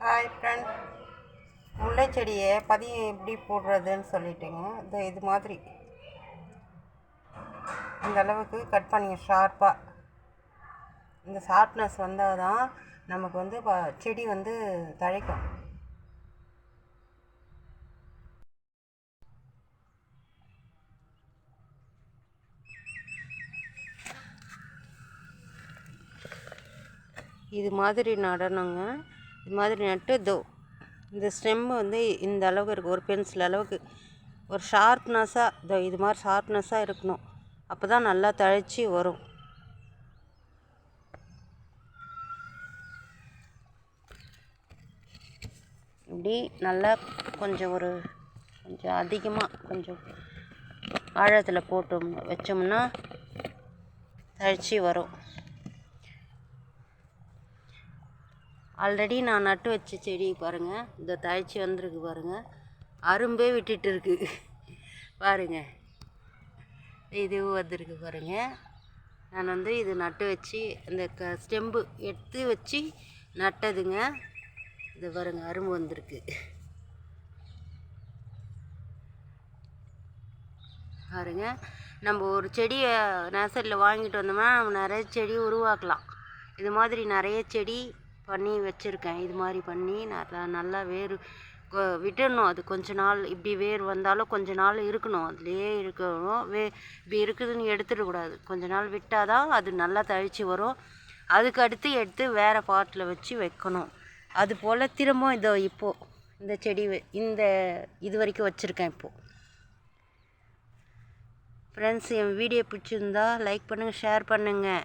Hi friend, முல்லை செடியை பதியம் எப்படி போடுறதுன்னு சொல்லிட்டேங்க. இது மாதிரி இந்த அளவுக்கு கட் பண்ணி ஷார்ப்பாக, இந்த ஷார்ப்னஸ் வந்தால் தான் நமக்கு வந்து செடி வந்து தழைக்கும். இது மாதிரி நடணுங்க. இது மாதிரி நட்டு இந்த ஸ்டெம்மு வந்து இந்த அளவுக்கு இருக்குது, ஒரு பென்சில் அளவுக்கு ஒரு ஷார்ப்னஸாக இது மாதிரி ஷார்ப்னஸாக இருக்கணும். அப்போ தான் நல்லா தழைச்சி வரும். இப்படி நல்லா கொஞ்சம் அதிகமாக கொஞ்சம் ஆழத்தில் போட்டு வச்சோம்னா தழைச்சி வரும். ஆல்ரெடி நான் நட்டு வச்ச செடி பாருங்கள், இந்த தழைச்சி வந்திருக்கு பாருங்கள். அரும்பே விட்டுட்டு இருக்கு பாருங்கள், இதுவும் வந்திருக்கு பாருங்கள். நான் வந்து இது நட்டு வச்சு இந்த ஸ்டெம்பு எடுத்து வச்சு நட்டதுங்க. இது பாருங்கள், அரும்பு வந்திருக்கு பாருங்க. நம்ம ஒரு செடியை நர்சரியில் வாங்கிட்டு வந்தோம்னா நம்ம நிறைய செடி உருவாக்கலாம். இது மாதிரி நிறைய செடி பண்ணி வச்சுருக்கேன். இது மாதிரி பண்ணி நல்லா வேர் விட்டுடணும். அது கொஞ்ச நாள் இப்படி வேர் வந்தாலும் கொஞ்ச நாள் இருக்கணும், அதுலேயே இருக்கணும். இப்படி இருக்குதுன்னு எடுத்துடக்கூடாது. கொஞ்ச நாள் விட்டால் தான் அது நல்லா தழிச்சு வரும். அதுக்கு அடுத்து எடுத்து வேறு பாட்டில் வச்சு வைக்கணும். அதுபோல் திரும்ப இப்போது இந்த செடி இது வரைக்கும் வச்சுருக்கேன். இப்போது ஃப்ரெண்ட்ஸ், என் வீடியோ பிடிச்சிருந்தா லைக் பண்ணுங்கள், ஷேர் பண்ணுங்கள்.